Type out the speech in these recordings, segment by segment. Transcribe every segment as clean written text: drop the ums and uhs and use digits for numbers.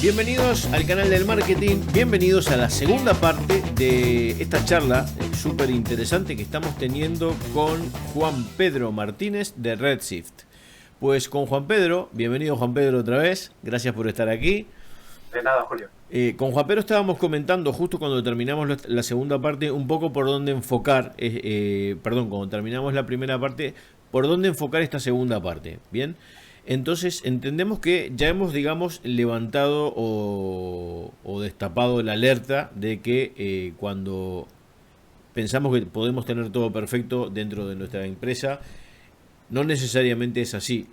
Bienvenidos al canal del marketing, bienvenidos a la segunda parte de esta charla súper interesante que estamos teniendo con Juan Pedro Martínez de Redshift. Pues con Juan Pedro, bienvenido Juan Pedro otra vez, gracias por estar aquí. De nada, Julio. Con Juan Pedro estábamos comentando justo cuando terminamos la segunda parte un poco por dónde enfocar, cuando terminamos la primera parte, por dónde enfocar esta segunda parte, ¿bien? Entonces entendemos que ya hemos, digamos, levantado o destapado la alerta de que cuando pensamos que podemos tener todo perfecto dentro de nuestra empresa, no necesariamente es así.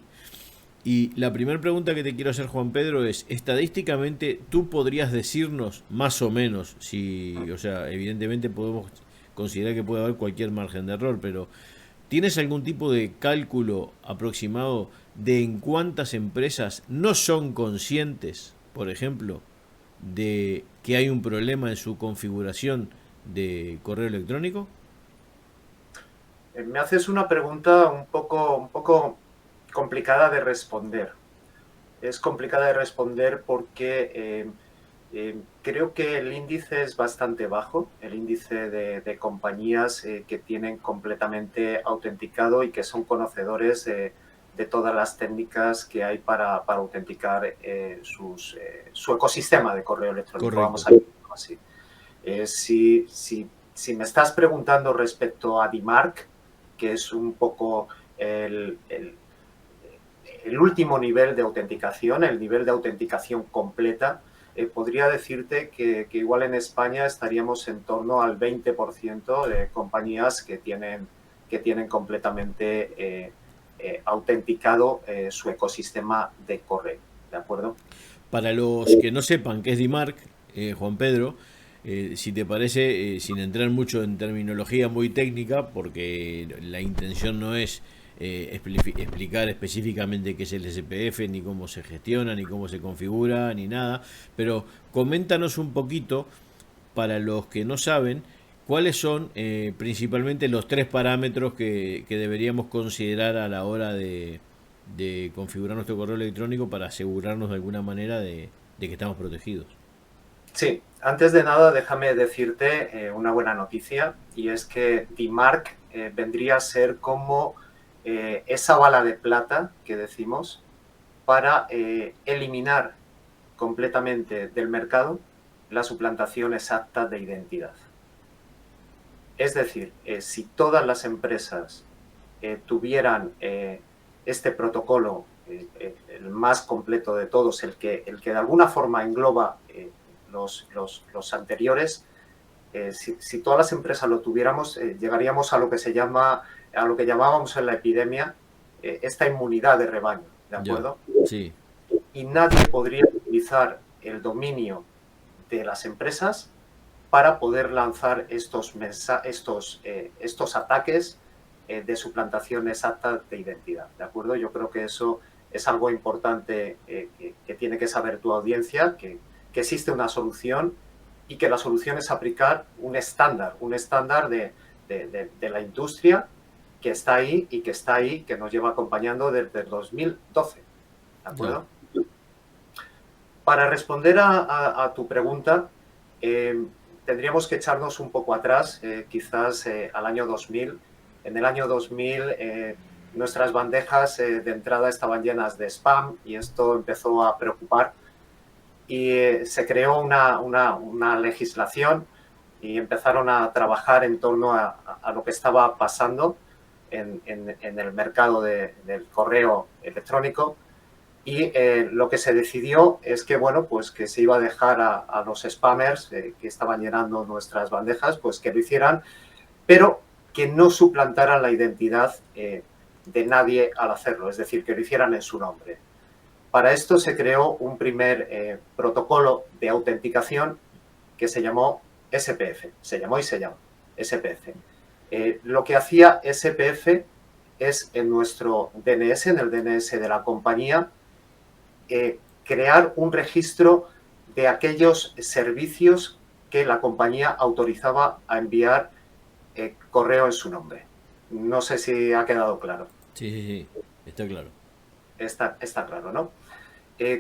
Y la primera pregunta que te quiero hacer, Juan Pedro, es, estadísticamente, ¿tú podrías decirnos más o menos, si, o sea, evidentemente podemos considerar que puede haber cualquier margen de error, pero ¿tienes algún tipo de cálculo aproximado de en cuántas empresas no son conscientes, por ejemplo, de que hay un problema en su configuración de correo electrónico? Me haces una pregunta un poco complicada de responder. Es complicada de responder porque creo que el índice es bastante bajo, el índice de compañías que tienen completamente autenticado y que son conocedores de todas las técnicas que hay para autenticar su ecosistema de correo electrónico, Correcto. vamos a decirlo así. Si me estás preguntando respecto a DMARC, que es un poco el, el, el último nivel de autenticación, el nivel de autenticación completa, podría decirte que igual en España estaríamos en torno al 20% de compañías que tienen completamente autenticado su ecosistema de correo, ¿de acuerdo? Para los que no sepan qué es DMARC, Juan Pedro, si te parece, sin entrar mucho en terminología muy técnica, porque la intención no es explicar específicamente qué es el SPF, ni cómo se gestiona, ni cómo se configura, ni nada, pero coméntanos un poquito, para los que no saben, cuáles son principalmente los tres parámetros que deberíamos considerar a la hora de configurar nuestro correo electrónico para asegurarnos de alguna manera de que estamos protegidos. Sí, antes de nada déjame decirte una buena noticia y es que DMARC vendría a ser como esa bala de plata que decimos para eliminar completamente del mercado la suplantación exacta de identidad. Es decir, si todas las empresas tuvieran este protocolo, el más completo de todos, el que de alguna forma engloba los anteriores, si todas las empresas lo tuviéramos, llegaríamos a lo que a lo que llamábamos en la epidemia, esta inmunidad de rebaño, ¿de Ya, acuerdo? sí, Y nadie podría utilizar el dominio de las empresas para poder lanzar estos ataques de suplantación exacta de identidad, ¿de acuerdo? Yo creo que eso es algo importante que tiene que saber tu audiencia, que existe una solución y que la solución es aplicar un estándar de la industria que está ahí y que está ahí, que nos lleva acompañando desde el 2012, ¿de ya, acuerdo? Para responder a tu pregunta, tendríamos que echarnos un poco atrás, quizás al año 2000. En el año 2000 nuestras bandejas de entrada estaban llenas de spam y esto empezó a preocupar y se creó una legislación y empezaron a trabajar en torno a lo que estaba pasando en el mercado del correo electrónico. Y lo que se decidió es que, bueno, pues que se iba a dejar a los spammers que estaban llenando nuestras bandejas, pues que lo hicieran, pero que no suplantaran la identidad de nadie al hacerlo, es decir, que lo hicieran en su nombre. Para esto se creó un primer protocolo de autenticación que se llamó SPF, se llamó y se llama SPF. Lo que hacía SPF es en nuestro DNS, en el DNS de la compañía, crear un registro de aquellos servicios que la compañía autorizaba a enviar correo en su nombre. No sé si ha quedado claro. sí, sí, sí, está claro. Está claro, ¿no?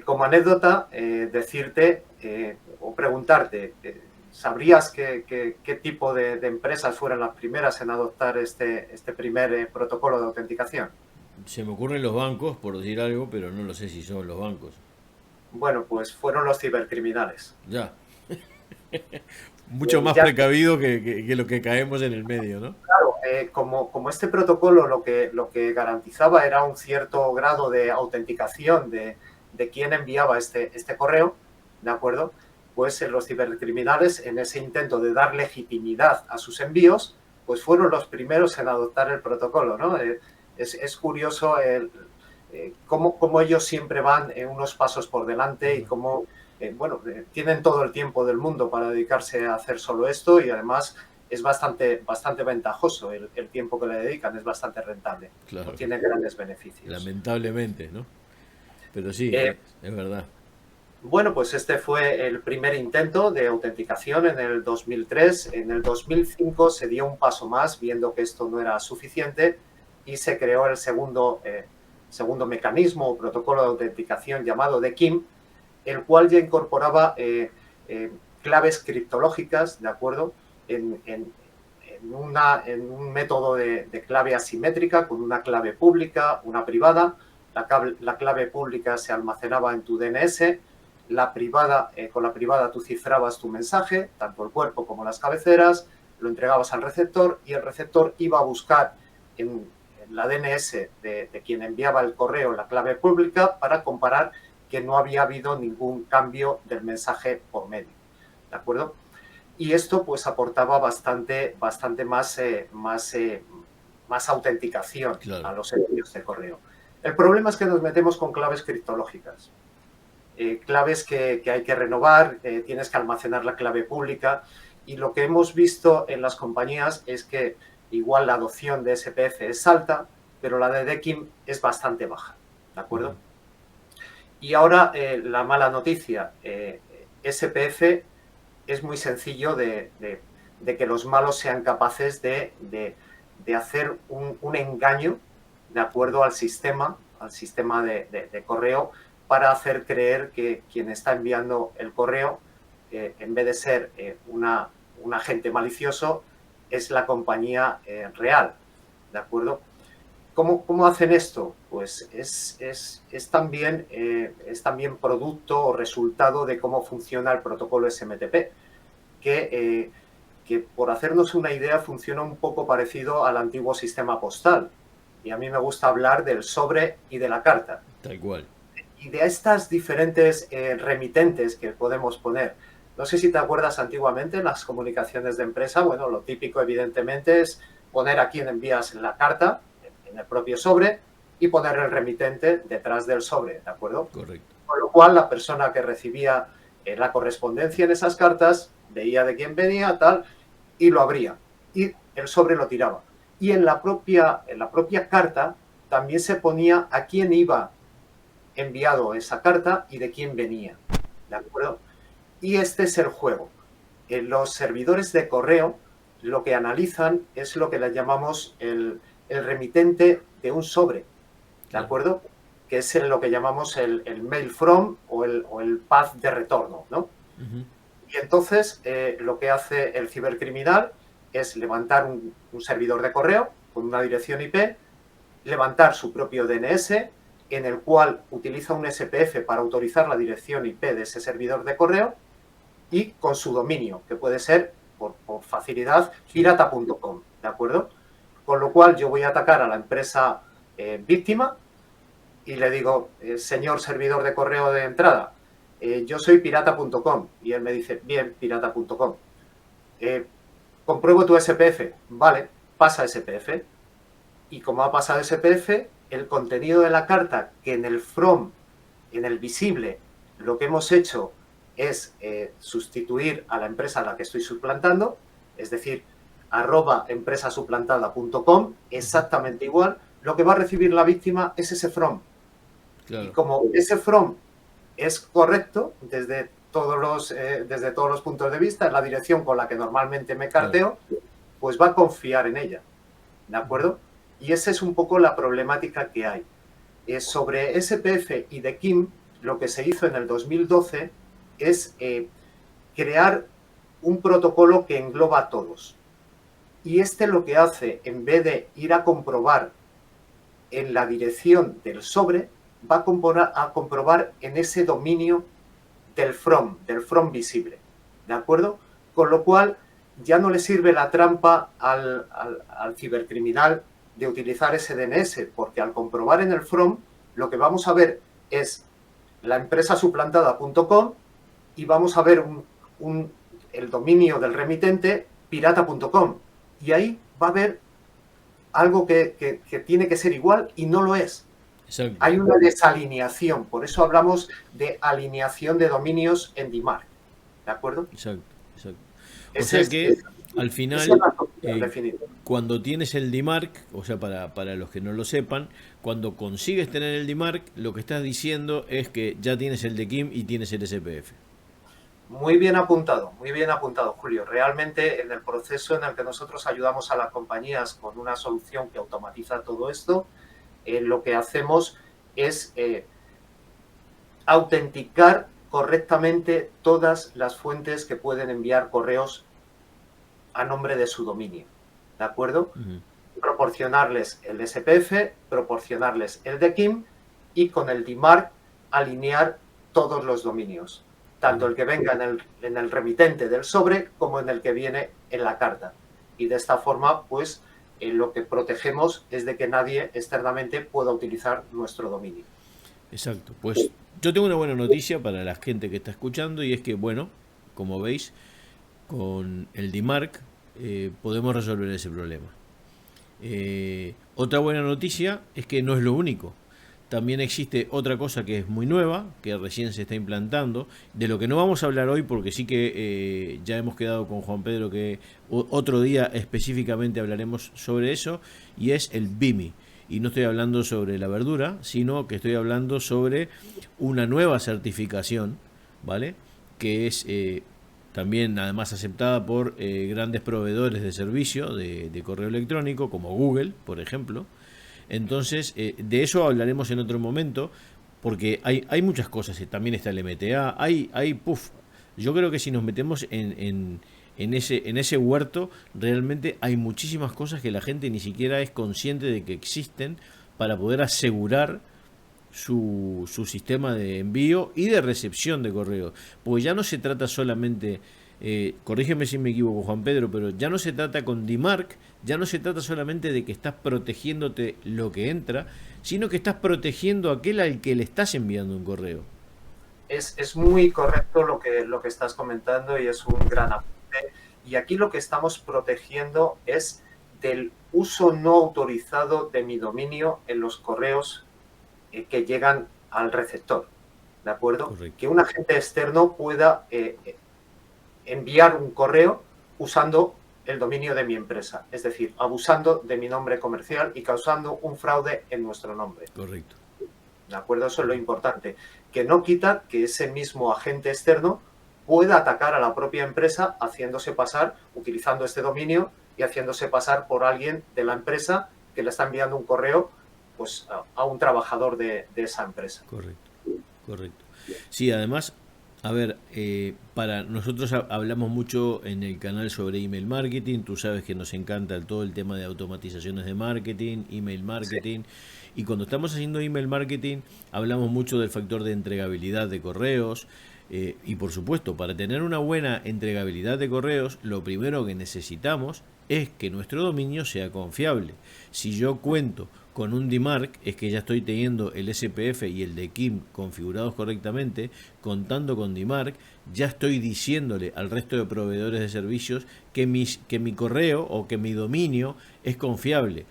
Como anécdota, decirte o preguntarte, ¿sabrías qué tipo de empresas fueron las primeras en adoptar este primer protocolo de autenticación? Se me ocurren los bancos, por decir algo, pero no lo sé si son los bancos. Bueno, pues fueron los cibercriminales. Ya. Mucho más Ya precavido que lo que caemos en el medio, ¿no? claro, como este protocolo lo que garantizaba era un cierto grado de autenticación de quién enviaba este correo, ¿de acuerdo? Pues los cibercriminales, en ese intento de dar legitimidad a sus envíos, pues fueron los primeros en adoptar el protocolo, ¿no? Es curioso cómo ellos siempre van unos pasos por delante y cómo, bueno, tienen todo el tiempo del mundo para dedicarse a hacer solo esto y además es bastante ventajoso el tiempo que le dedican, es bastante rentable, Claro. obtienen grandes beneficios. Lamentablemente, ¿no? Pero sí, Eh, es verdad. bueno, pues este fue el primer intento de autenticación en el 2003. En el 2005 se dio un paso más, viendo que esto no era suficiente, y se creó el segundo mecanismo o protocolo de autenticación llamado DKIM, el cual ya incorporaba claves criptológicas, ¿de acuerdo? En un método de clave asimétrica con una clave pública, una privada. La clave pública se almacenaba en tu DNS, con la privada tú cifrabas tu mensaje, tanto el cuerpo como las cabeceras, lo entregabas al receptor y el receptor iba a buscar en la DNS de quien enviaba el correo la clave pública para comparar que no había habido ningún cambio del mensaje por medio, ¿de acuerdo? Y esto pues aportaba bastante más autenticación Claro. a los envíos de correo. El problema es que nos metemos con claves criptológicas, claves que hay que renovar, tienes que almacenar la clave pública y lo que hemos visto en las compañías es que igual la adopción de SPF es alta, pero la de DKIM es bastante baja, ¿de acuerdo? Y ahora la mala noticia, SPF es muy sencillo de que los malos sean capaces de hacer un engaño de acuerdo al sistema de correo para hacer creer que quien está enviando el correo, en vez de ser un agente malicioso, es la compañía real, ¿de acuerdo? ¿Cómo hacen esto? Pues es también producto o resultado de cómo funciona el protocolo SMTP, que por hacernos una idea funciona un poco parecido al antiguo sistema postal. Y a mí me gusta hablar del sobre y de la carta. Tal cual. Y de estas diferentes remitentes que podemos poner. No sé si te acuerdas antiguamente, las comunicaciones de empresa, bueno, lo típico evidentemente es poner a quién envías la carta en el propio sobre y poner el remitente detrás del sobre, ¿de acuerdo? Correcto. Con lo cual la persona que recibía la correspondencia en esas cartas veía de quién venía, tal, y lo abría. Y el sobre lo tiraba. Y en la propia carta también se ponía a quién iba enviado esa carta y de quién venía. ¿De acuerdo? Y este es el juego. En los servidores de correo lo que analizan es lo que le llamamos el remitente de un sobre. ¿De Claro. acuerdo? Que es lo que llamamos el mail from o el path de retorno, ¿no? Ujú. Y entonces lo que hace el cibercriminal es levantar un servidor de correo con una dirección IP, levantar su propio DNS, en el cual utiliza un SPF para autorizar la dirección IP de ese servidor de correo y con su dominio, que puede ser, por facilidad, Sí. pirata.com, ¿de acuerdo? Con lo cual yo voy a atacar a la empresa víctima y le digo, señor servidor de correo de entrada, yo soy pirata.com. Y él me dice, bien, pirata.com. Eh, compruebo tu SPF. Vale, pasa SPF. Y como ha pasado SPF, el contenido de la carta, que en el from, en el visible, lo que hemos hecho es sustituir a la empresa a la que estoy suplantando, es decir, @empresasuplantada.com, exactamente igual, lo que va a recibir la víctima es ese from. Y Claro. como ese from es correcto desde todos los puntos de vista, es la dirección con la que normalmente me Claro. carteo, pues va a confiar en ella, ¿de acuerdo? Y esa es un poco la problemática que hay. Sobre SPF y DKIM, lo que se hizo en el 2012 es crear un protocolo que engloba a todos. Y este lo que hace, en vez de ir a comprobar en la dirección del sobre, va a comprobar en ese dominio del from visible. ¿De acuerdo? Con lo cual ya no le sirve la trampa al cibercriminal de utilizar ese DNS, porque al comprobar en el from, lo que vamos a ver es la empresa suplantada.com y vamos a ver el dominio del remitente pirata.com. Y ahí va a haber algo que tiene que ser igual y no lo es. Exacto. Hay una desalineación, por eso hablamos de alineación de dominios en DMARC. ¿De acuerdo? Exacto, exacto. O sea que al final, cuando tienes el DMARC, o sea, para los que no lo sepan, cuando consigues tener el DMARC, lo que estás diciendo es que ya tienes el DKIM y tienes el SPF. Muy bien apuntado, Julio. Realmente en el proceso en el que nosotros ayudamos a las compañías con una solución que automatiza todo esto, lo que hacemos es autenticar correctamente todas las fuentes que pueden enviar correos a nombre de su dominio. ¿De acuerdo? Proporcionarles el SPF, proporcionarles el DKIM y con el DMARC alinear todos los dominios. Tanto el que venga en el remitente del sobre como en el que viene en la carta. Y de esta forma, pues, lo que protegemos es de que nadie externamente pueda utilizar nuestro dominio. Exacto. Pues yo tengo una buena noticia para la gente que está escuchando y es que, bueno, como veis, con el DMARC podemos resolver ese problema. Otra buena noticia es que no es lo único. También existe otra cosa que es muy nueva, que recién se está implantando, de lo que no vamos a hablar hoy porque sí que ya hemos quedado con Juan Pedro que otro día específicamente hablaremos sobre eso, y es el BIMI. Y no estoy hablando sobre la verdura, sino que estoy hablando sobre una nueva certificación, ¿vale? Que es también además aceptada por grandes proveedores de servicio de correo electrónico, como Google, por ejemplo. Entonces, de eso hablaremos en otro momento, porque hay muchas cosas. También está el MTA, yo creo que si nos metemos en ese huerto, realmente hay muchísimas cosas que la gente ni siquiera es consciente de que existen para poder asegurar su sistema de envío y de recepción de correo. Porque ya no se trata solamente, corrígeme si me equivoco, Juan Pedro, pero ya no se trata con DMARC, ya no se trata solamente de que estás protegiéndote lo que entra, sino que estás protegiendo a aquel al que le estás enviando un correo. Es muy correcto lo que estás comentando y es un gran apunte. Y aquí lo que estamos protegiendo es del uso no autorizado de mi dominio en los correos que llegan al receptor. ¿De acuerdo? Correcto. Que un agente externo pueda enviar un correo usando el dominio de mi empresa, es decir, abusando de mi nombre comercial y causando un fraude en nuestro nombre. Correcto. ¿De acuerdo? Eso es lo importante. Que no quita que ese mismo agente externo pueda atacar a la propia empresa haciéndose pasar, utilizando este dominio y haciéndose pasar por alguien de la empresa que le está enviando un correo pues a un trabajador de esa empresa. Correcto, correcto. Sí, además, a ver, para nosotros hablamos mucho en el canal sobre email marketing. Tú sabes que nos encanta todo el tema de automatizaciones de marketing, email marketing. Sí. Y cuando estamos haciendo email marketing, hablamos mucho del factor de entregabilidad de correos. Y por supuesto, para tener una buena entregabilidad de correos, lo primero que necesitamos es que nuestro dominio sea confiable. Si yo cuento con un DMARC, es que ya estoy teniendo el SPF y el DKIM configurados correctamente. Contando con DMARC, ya estoy diciéndole al resto de proveedores de servicios que mi correo o que mi dominio es confiable.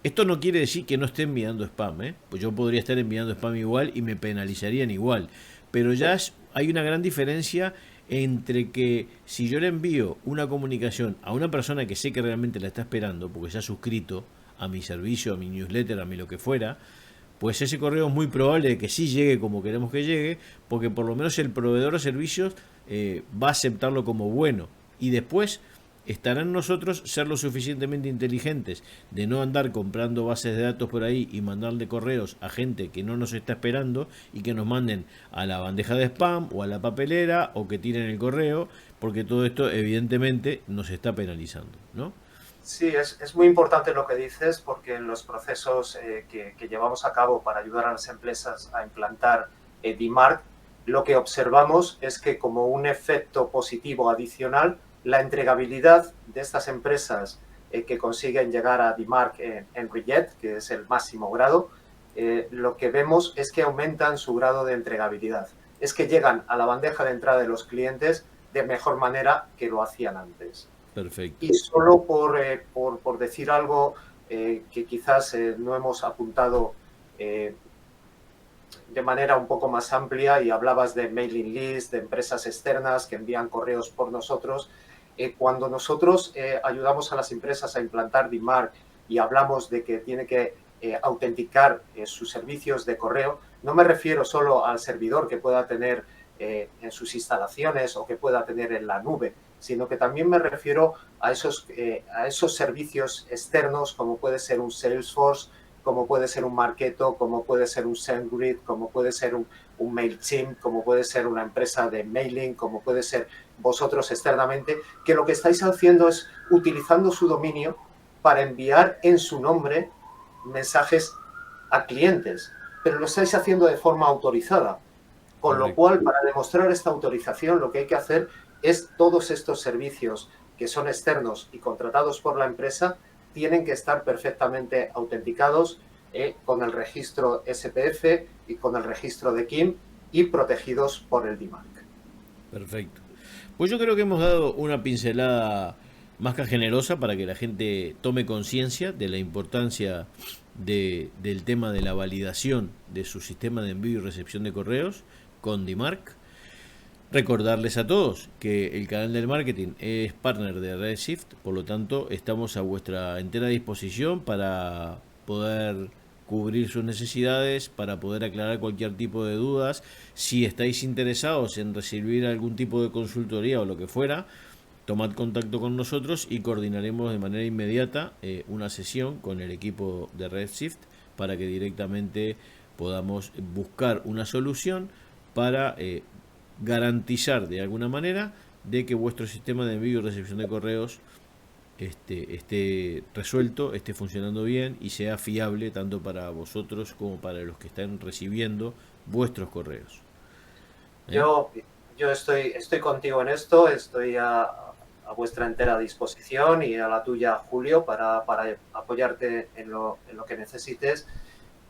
Esto no quiere decir que no esté enviando spam, pues yo podría estar enviando spam igual y me penalizarían igual. Pero ya hay una gran diferencia entre que si yo le envío una comunicación a una persona que sé que realmente la está esperando, porque se ha suscrito a mi servicio, a mi newsletter, a mi lo que fuera, pues ese correo es muy probable de que sí llegue como queremos que llegue, porque por lo menos el proveedor de servicios va a aceptarlo como bueno. Y después, estará en nosotros ser lo suficientemente inteligentes de no andar comprando bases de datos por ahí y mandarle correos a gente que no nos está esperando y que nos manden a la bandeja de spam o a la papelera o que tiren el correo, porque todo esto evidentemente nos está penalizando, ¿no? Sí, es muy importante lo que dices, porque en los procesos que llevamos a cabo para ayudar a las empresas a implantar DMARC, lo que observamos es que, como un efecto positivo adicional, la entregabilidad de estas empresas que consiguen llegar a DMARC en REGET, que es el máximo grado, lo que vemos es que aumentan su grado de entregabilidad. Es que llegan a la bandeja de entrada de los clientes de mejor manera que lo hacían antes. Perfecto. Y solo por decir algo que quizás no hemos apuntado de manera un poco más amplia, y hablabas de mailing list, de empresas externas que envían correos por nosotros. Cuando nosotros ayudamos a las empresas a implantar DMARC y hablamos de que tiene que autenticar sus servicios de correo, no me refiero solo al servidor que pueda tener en sus instalaciones o que pueda tener en la nube, sino que también me refiero a esos servicios externos, como puede ser un Salesforce, como puede ser un Marketo, como puede ser un SendGrid, como puede ser un MailChimp, como puede ser una empresa de mailing, como puede ser vosotros externamente, que lo que estáis haciendo es utilizando su dominio para enviar en su nombre mensajes a clientes, pero lo estáis haciendo de forma autorizada. Con lo cual, para demostrar esta autorización, lo que hay que hacer es todos estos servicios que son externos y contratados por la empresa tienen que estar perfectamente autenticados con el registro SPF y con el registro de KIM y protegidos por el DMARC. Perfecto. Pues yo creo que hemos dado una pincelada más que generosa para que la gente tome conciencia de la importancia del tema de la validación de su sistema de envío y recepción de correos con DMARC. Recordarles a todos que el canal del marketing es partner de Redshift, por lo tanto estamos a vuestra entera disposición para poder cubrir sus necesidades, para poder aclarar cualquier tipo de dudas. Si estáis interesados en recibir algún tipo de consultoría o lo que fuera, tomad contacto con nosotros y coordinaremos de manera inmediata una sesión con el equipo de Redshift para que directamente podamos buscar una solución para garantizar de alguna manera de que vuestro sistema de envío y recepción de correos esté resuelto, esté funcionando bien y sea fiable tanto para vosotros como para los que están recibiendo vuestros correos. Yo estoy contigo en esto, estoy a vuestra entera disposición y a la tuya, Julio, para apoyarte en lo que necesites.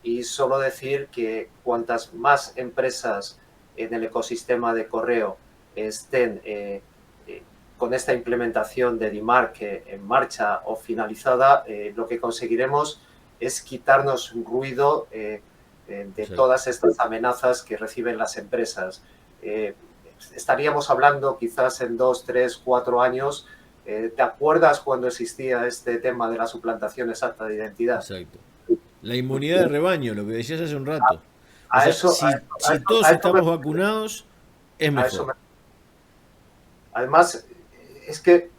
Y solo decir que cuantas más empresas en el ecosistema de correo estén con esta implementación de DMARC en marcha o finalizada, lo que conseguiremos es quitarnos ruido de todas estas amenazas que reciben las empresas. Estaríamos hablando quizás en 2, 3, 4 años. ¿Te acuerdas cuando existía este tema de la suplantación exacta de identidad? Exacto. La inmunidad de rebaño, lo que decías hace un rato. Si todos estamos vacunados, es mejor. Además, es que,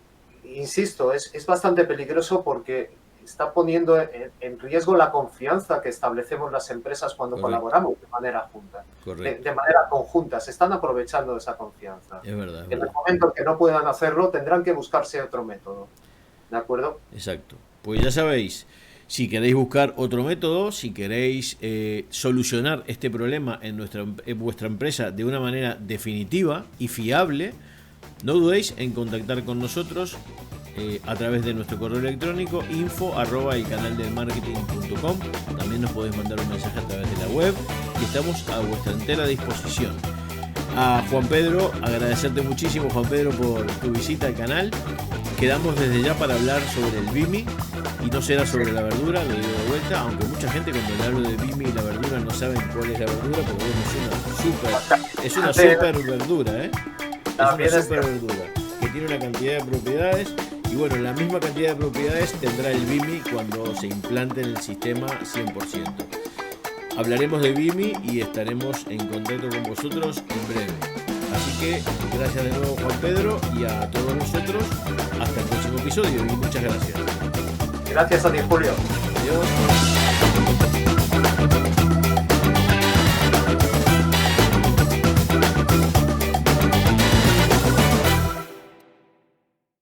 insisto, es bastante peligroso porque está poniendo en riesgo la confianza que establecemos las empresas cuando colaboramos de manera junta, de manera conjunta. Se están aprovechando de esa confianza. Es verdad. En el momento que no puedan hacerlo, tendrán que buscarse otro método. ¿De acuerdo? Exacto. Pues ya sabéis, si queréis buscar otro método, si queréis solucionar este problema en vuestra empresa de una manera definitiva y fiable, no dudéis en contactar con nosotros a través de nuestro correo electrónico info@elcanaldelmarketing.com. También nos podéis mandar un mensaje a través de la web y estamos a vuestra entera disposición. A Juan Pedro, agradecerte muchísimo, Juan Pedro, por tu visita al canal. Quedamos desde ya para hablar sobre el BIMI y no será sobre la verdura, lo digo de vuelta, aunque mucha gente cuando le hablo de BIMI y la verdura no saben cuál es la verdura, pero bueno, es una super verdura, Es una super verdura que tiene una cantidad de propiedades y bueno, la misma cantidad de propiedades tendrá el BIMI cuando se implante en el sistema 100%. Hablaremos de BIMI y estaremos en contacto con vosotros en breve. Así que gracias de nuevo, Juan Pedro, y a todos vosotros. Hasta el próximo episodio y muchas gracias. Gracias a ti, Julio. Adiós.